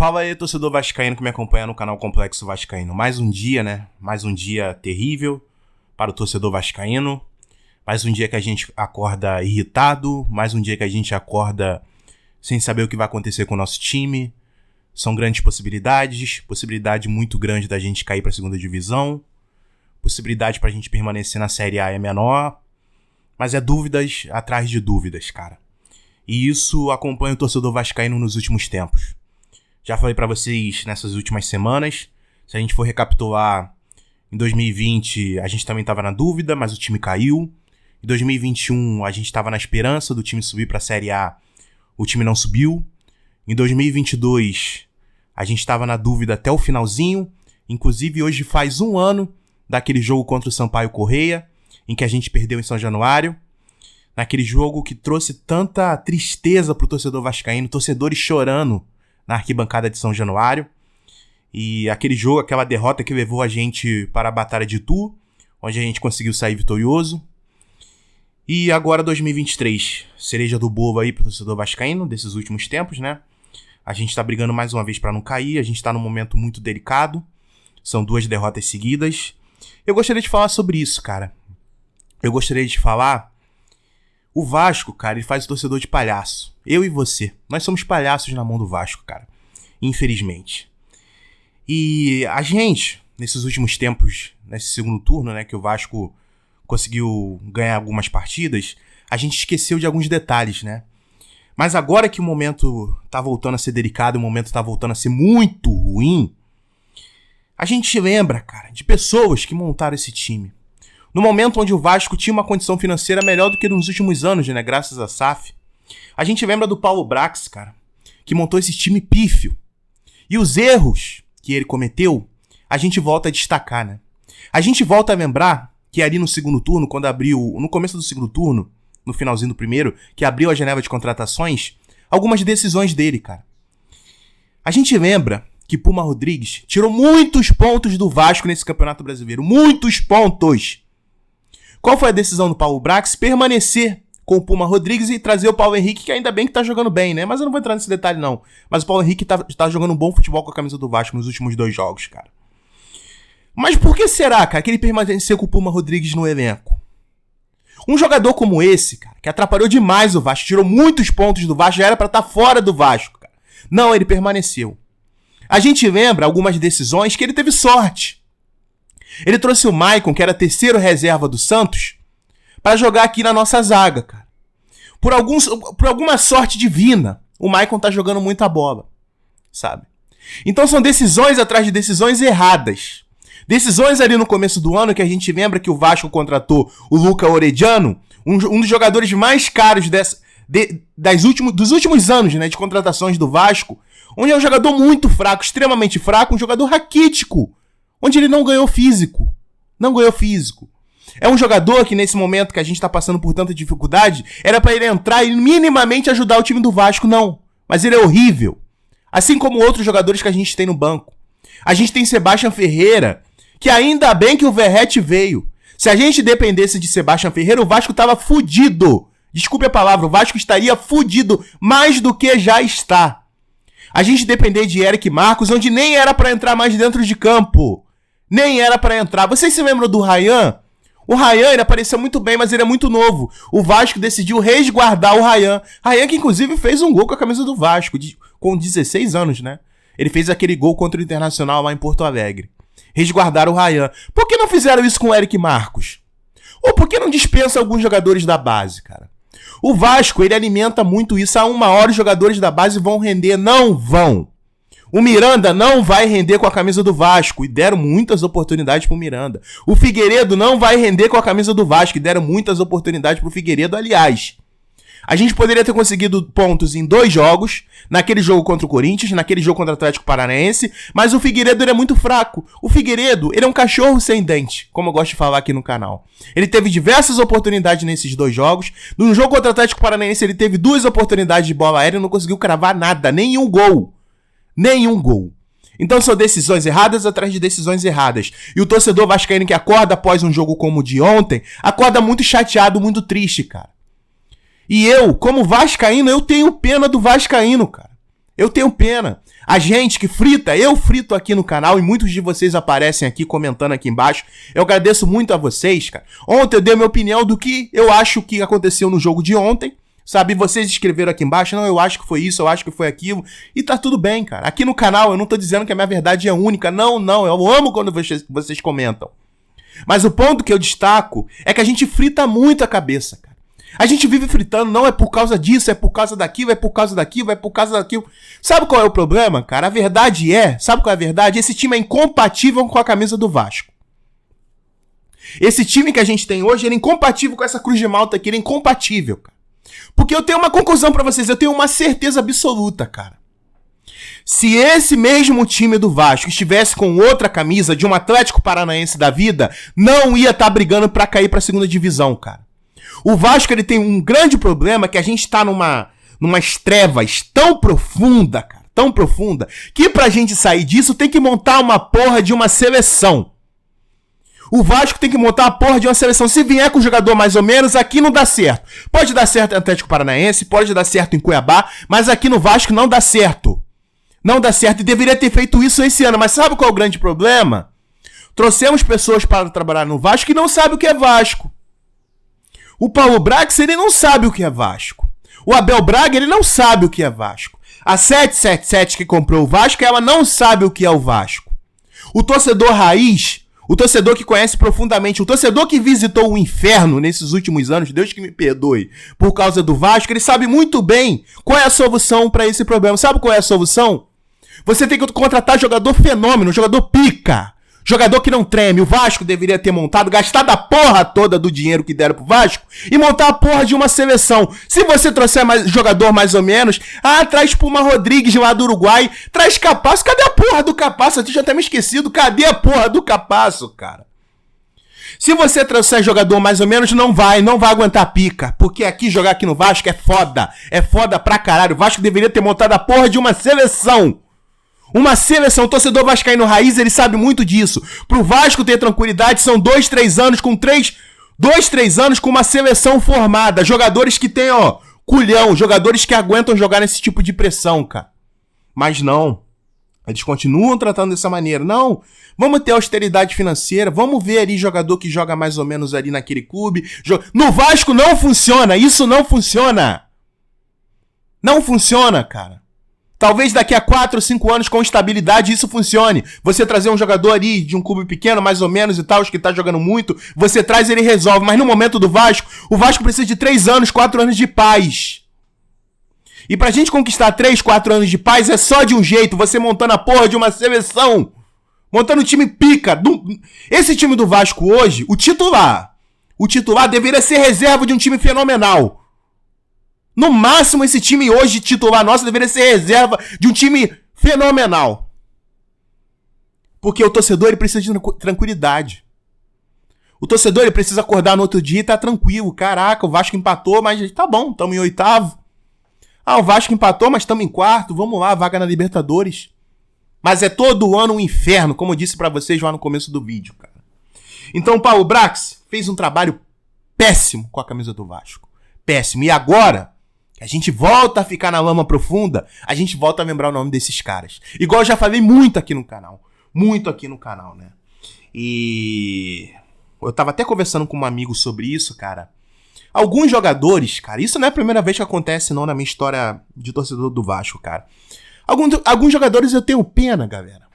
Fala aí, torcedor vascaíno que me acompanha no canal Complexo Vascaíno. Mais um dia, né? Mais um dia terrível para o torcedor vascaíno. Mais um dia que a gente acorda irritado. Mais um dia que a gente acorda sem saber o que vai acontecer com o nosso time. São grandes possibilidades. Possibilidade muito grande da gente cair para a segunda divisão. Possibilidade para a gente permanecer na Série A é menor. Mas é dúvidas atrás de dúvidas, cara. E isso acompanha o torcedor vascaíno nos últimos tempos. Já falei pra vocês nessas últimas semanas, se a gente for recapitular, em 2020 a gente também tava na dúvida, mas o time caiu. Em 2021 a gente tava na esperança do time subir pra Série A, o time não subiu. Em 2022 a gente tava na dúvida até o finalzinho, inclusive hoje faz um ano daquele jogo contra o Sampaio Corrêa, em que a gente perdeu em São Januário. Naquele jogo que trouxe tanta tristeza pro torcedor vascaíno, torcedores chorando na arquibancada de São Januário. E aquele jogo, aquela derrota que levou a gente para a Batalha de Itu, onde a gente conseguiu sair vitorioso. E agora 2023, cereja do bolo aí pro torcedor vascaíno desses últimos tempos, né? A gente tá brigando mais uma vez para não cair, a gente tá num momento muito delicado. São 2 derrotas seguidas. Eu gostaria de falar sobre isso, cara. Eu gostaria de falar... O Vasco, cara, ele faz o torcedor de palhaço. Eu e você. Nós somos palhaços na mão do Vasco, cara. Infelizmente. E a gente, nesses últimos tempos, nesse segundo turno, né, que o Vasco conseguiu ganhar algumas partidas, a gente esqueceu de alguns detalhes, né? Mas agora que o momento tá voltando a ser delicado, o momento tá voltando a ser muito ruim, a gente lembra, cara, de pessoas que montaram esse time. No momento onde o Vasco tinha uma condição financeira melhor do que nos últimos anos, né? Graças a SAF. A gente lembra do Paulo Brax, cara, que montou esse time pífio. E os erros que ele cometeu, a gente volta a destacar, né? A gente volta a lembrar que ali no segundo turno, quando abriu... No começo do segundo turno, no finalzinho do primeiro, que abriu a janela de contratações, algumas decisões dele, cara. A gente lembra que Puma Rodrigues tirou muitos pontos do Vasco nesse Campeonato Brasileiro. Muitos pontos! Qual foi a decisão do Paulo Brax? Permanecer com o Puma Rodrigues e trazer o Paulo Henrique, que ainda bem que tá jogando bem, né? Mas eu não vou entrar nesse detalhe, não. Mas o Paulo Henrique tá jogando um bom futebol com a camisa do Vasco nos últimos 2 jogos, cara. Mas por que será, cara, que ele permaneceu com o Puma Rodrigues no elenco? Um jogador como esse, cara, que atrapalhou demais o Vasco, tirou muitos pontos do Vasco, já era pra estar fora do Vasco, cara. Não, ele permaneceu. A gente lembra algumas decisões que ele teve sorte. Ele trouxe o Maicon, que era terceiro reserva do Santos, para jogar aqui na nossa zaga, cara. Por alguma sorte divina, o Maicon tá jogando muita bola, sabe? Então são decisões atrás de decisões erradas. Decisões ali no começo do ano, que a gente lembra que o Vasco contratou o Luca Orediano, um dos jogadores mais caros dos últimos anos, né, de contratações do Vasco, onde é um jogador muito fraco, extremamente fraco, um jogador raquítico, onde ele não ganhou físico. Não ganhou físico. É um jogador que nesse momento que a gente tá passando por tanta dificuldade, era pra ele entrar e minimamente ajudar o time do Vasco, não. Mas ele é horrível. Assim como outros jogadores que a gente tem no banco. A gente tem Sebastião Ferreira, que ainda bem que o Verratti veio. Se a gente dependesse de Sebastião Ferreira, o Vasco tava fudido. Desculpe a palavra, o Vasco estaria fudido mais do que já está. A gente depender de Eric Marcos, onde nem era pra entrar mais dentro de campo. Nem era pra entrar. Vocês se lembram do Ryan? O Ryan, ele apareceu muito bem, mas ele é muito novo. O Vasco decidiu resguardar o Ryan. Ryan que, inclusive, fez um gol com a camisa do Vasco, com 16 anos, né? Ele fez aquele gol contra o Internacional lá em Porto Alegre. Resguardaram o Ryan. Por que não fizeram isso com o Eric Marcos? Ou por que não dispensa alguns jogadores da base, cara? O Vasco, ele alimenta muito isso. A uma hora os jogadores da base vão render. Não vão. O Miranda não vai render com a camisa do Vasco, e deram muitas oportunidades pro Miranda. O Figueiredo não vai render com a camisa do Vasco, e deram muitas oportunidades pro Figueiredo, aliás. A gente poderia ter conseguido pontos em 2 jogos, naquele jogo contra o Corinthians, naquele jogo contra o Atlético Paranaense, mas o Figueiredo ele é muito fraco. O Figueiredo, ele é um cachorro sem dente, como eu gosto de falar aqui no canal. Ele teve diversas oportunidades nesses 2 jogos. No jogo contra o Atlético Paranaense ele teve 2 oportunidades de bola aérea e não conseguiu cravar nada, nenhum gol. Nenhum gol. Então são decisões erradas atrás de decisões erradas. E o torcedor vascaíno que acorda após um jogo como o de ontem, acorda muito chateado, muito triste, cara. E eu, como vascaíno, eu tenho pena do vascaíno, cara. Eu tenho pena. A gente que frita, eu frito aqui no canal e muitos de vocês aparecem aqui comentando aqui embaixo. Eu agradeço muito a vocês, cara. Ontem eu dei a minha opinião do que eu acho que aconteceu no jogo de ontem. Sabe, vocês escreveram aqui embaixo, não, eu acho que foi isso, eu acho que foi aquilo. E tá tudo bem, cara. Aqui no canal eu não tô dizendo que a minha verdade é única. Não, eu amo quando vocês comentam. Mas o ponto que eu destaco é que a gente frita muito a cabeça, cara. A gente vive fritando, não é por causa disso, é por causa daquilo, é por causa daquilo, é por causa daquilo. Sabe qual é o problema, cara? A verdade sabe qual é a verdade? Esse time é incompatível com a camisa do Vasco. Esse time que a gente tem hoje, ele é incompatível com essa Cruz de Malta aqui, ele é incompatível, cara. Porque eu tenho uma conclusão pra vocês, eu tenho uma certeza absoluta, cara. Se esse mesmo time do Vasco estivesse com outra camisa de um Atlético Paranaense da vida, não ia estar brigando pra cair pra segunda divisão, cara. O Vasco, ele tem um grande problema, que a gente tá numas trevas tão profunda, cara, tão profunda, que pra gente sair disso tem que montar uma porra de uma seleção. O Vasco tem que montar a porra de uma seleção. Se vier com o jogador mais ou menos, aqui não dá certo. Pode dar certo em Atlético Paranaense, pode dar certo em Cuiabá, mas aqui no Vasco não dá certo. Não dá certo, e deveria ter feito isso esse ano. Mas sabe qual é o grande problema? Trouxemos pessoas para trabalhar no Vasco que não sabem o que é Vasco. O Paulo Brax, ele não sabe o que é Vasco. O Abel Braga, ele não sabe o que é Vasco. A 777 que comprou o Vasco, ela não sabe o que é o Vasco. O torcedor raiz, o torcedor que conhece profundamente, o torcedor que visitou o inferno nesses últimos anos, Deus que me perdoe, por causa do Vasco, ele sabe muito bem qual é a solução para esse problema. Sabe qual é a solução? Você tem que contratar jogador fenômeno, jogador pica. Jogador que não treme. O Vasco deveria ter montado, gastado a porra toda do dinheiro que deram pro Vasco e montar a porra de uma seleção. Se você trouxer jogador mais ou menos, traz Puma Rodrigues lá do Uruguai, traz Capasso. Cadê a porra do Capasso? Eu tinha até me esquecido. Cadê a porra do Capasso, cara? Se você trouxer jogador mais ou menos, não vai aguentar pica. Porque jogar aqui no Vasco é foda. É foda pra caralho. O Vasco deveria ter montado a porra de uma seleção. Uma seleção, o torcedor vascaíno raiz, ele sabe muito disso. Pro Vasco ter tranquilidade, são 2-3 anos com 2-3 anos com uma seleção formada. Jogadores que tem, culhão. Jogadores que aguentam jogar nesse tipo de pressão, cara. Mas não. Eles continuam tratando dessa maneira. Não, vamos ter austeridade financeira. Vamos ver ali jogador que joga mais ou menos ali naquele clube. No Vasco não funciona. Isso não funciona. Não funciona, cara. Talvez daqui a 4 ou 5 anos com estabilidade isso funcione. Você trazer um jogador ali de um clube pequeno, mais ou menos e tal, que tá jogando muito, você traz e ele resolve. Mas no momento do Vasco, o Vasco precisa de 3 anos, 4 anos de paz. E pra gente conquistar 3, 4 anos de paz é só de um jeito, você montando a porra de uma seleção. Montando um time pica. Esse time do Vasco hoje, o titular deveria ser reserva de um time fenomenal. No máximo, esse time hoje, titular nosso, deveria ser reserva de um time fenomenal. Porque o torcedor, ele precisa de tranquilidade. O torcedor, ele precisa acordar no outro dia e tá tranquilo. Caraca, o Vasco empatou, mas tá bom, estamos em 8º. O Vasco empatou, mas estamos em 4º. Vamos lá, vaga na Libertadores. Mas é todo ano um inferno, como eu disse pra vocês lá no começo do vídeo, cara. Então, o Paulo Brax fez um trabalho péssimo com a camisa do Vasco. Péssimo. E agora, a gente volta a ficar na lama profunda, a gente volta a lembrar o nome desses caras. Igual eu já falei muito aqui no canal. Muito aqui no canal, né? E eu tava até conversando com um amigo sobre isso, cara. Alguns jogadores, cara, isso não é a primeira vez que acontece não na minha história de torcedor do Vasco, cara. Alguns jogadores eu tenho pena, galera.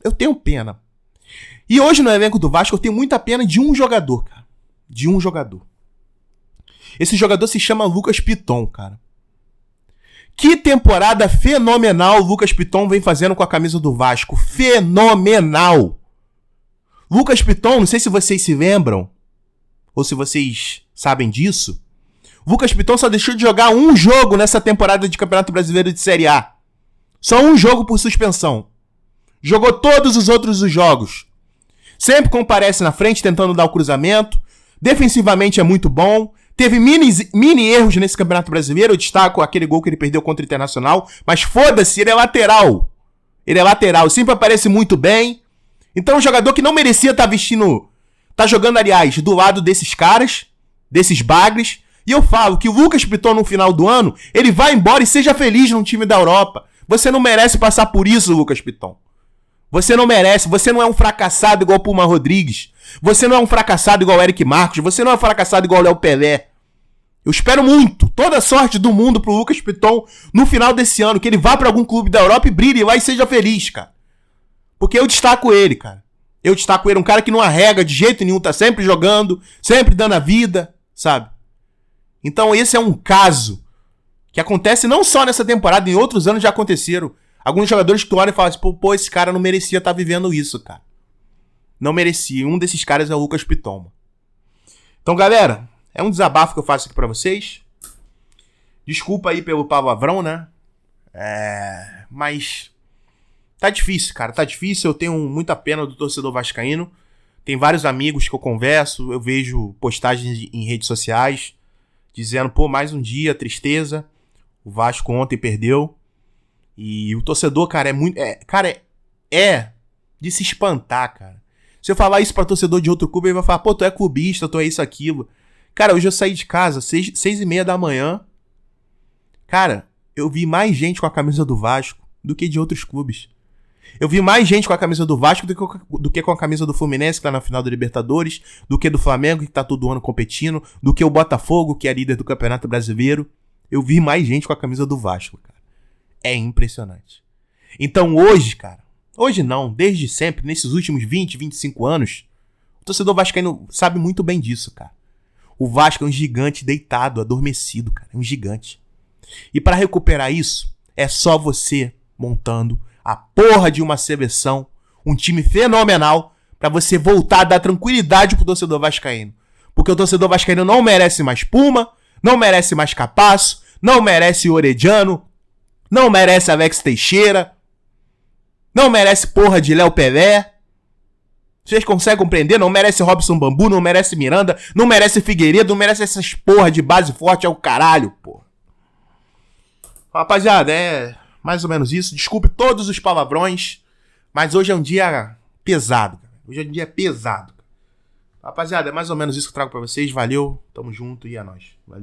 Eu tenho pena. E hoje no elenco do Vasco eu tenho muita pena de um jogador, cara. De um jogador. Esse jogador se chama Lucas Piton, cara. Que temporada fenomenal o Lucas Piton vem fazendo com a camisa do Vasco. Fenomenal! Lucas Piton, não sei se vocês se lembram, ou se vocês sabem disso. Lucas Piton só deixou de jogar um jogo nessa temporada de Campeonato Brasileiro de Série A. Só um jogo por suspensão. Jogou todos os outros jogos. Sempre comparece na frente tentando dar o cruzamento. Defensivamente é muito bom. Teve mini erros nesse Campeonato Brasileiro. Eu destaco aquele gol que ele perdeu contra o Internacional. Mas foda-se, ele é lateral. Ele é lateral, sempre aparece muito bem. Então é um jogador que não merecia estar vestindo... Tá jogando, aliás, do lado desses caras, desses bagres. E eu falo que o Lucas Piton no final do ano, ele vai embora e seja feliz num time da Europa. Você não merece passar por isso, Lucas Piton. Você não merece. Você não é um fracassado igual o Puma Rodrigues. Você não é um fracassado igual o Eric Marcos. Você não é um fracassado igual o Léo Pelé. Eu espero muito, toda a sorte do mundo pro Lucas Piton no final desse ano, que ele vá pra algum clube da Europa e brilhe lá e seja feliz, cara. Porque eu destaco ele, cara. Eu destaco ele, um cara que não arrega de jeito nenhum, tá sempre jogando, sempre dando a vida, sabe? Então esse é um caso que acontece não só nessa temporada, em outros anos já aconteceram. Alguns jogadores que tu olha e falam assim, pô, esse cara não merecia estar vivendo isso, cara. Não merecia. Um desses caras é o Lucas Piton, mano. Então, galera, é um desabafo que eu faço aqui pra vocês. Desculpa aí pelo palavrão, né? Mas tá difícil, cara. Tá difícil. Eu tenho muita pena do torcedor vascaíno. Tem vários amigos que eu converso. Eu vejo postagens em redes sociais dizendo, pô, mais um dia, tristeza. O Vasco ontem perdeu. E o torcedor, cara, é muito... É de se espantar, cara. Se eu falar isso pra torcedor de outro clube, ele vai falar, pô, tu é clubista, tu é isso, aquilo. Cara, hoje eu saí de casa, 6h30 da manhã. Cara, eu vi mais gente com a camisa do Vasco do que de outros clubes. Eu vi mais gente com a camisa do Vasco do que com a camisa do Fluminense, que tá na final da Libertadores, do que do Flamengo, que tá todo ano competindo, do que o Botafogo, que é líder do Campeonato Brasileiro. Eu vi mais gente com a camisa do Vasco, cara. É impressionante. Então hoje, cara, hoje não, desde sempre, nesses últimos 20, 25 anos, o torcedor vascaíno sabe muito bem disso, cara. O Vasco é um gigante deitado, adormecido, cara. É um gigante. E pra recuperar isso, é só você montando a porra de uma seleção, um time fenomenal, pra você voltar a dar tranquilidade pro torcedor vascaíno. Porque o torcedor vascaíno não merece mais Puma, não merece mais Capasso, não merece Orediano, não merece Alex Teixeira, não merece porra de Léo Pelé. Vocês conseguem compreender? Não merece Robson Bambu, não merece Miranda, não merece Figueiredo, não merece essas porra de base forte ao caralho, porra. Rapaziada, é mais ou menos isso. Desculpe todos os palavrões, mas hoje é um dia pesado, cara. Hoje é um dia pesado. Rapaziada, é mais ou menos isso que eu trago pra vocês. Valeu, tamo junto e é nóis. Valeu.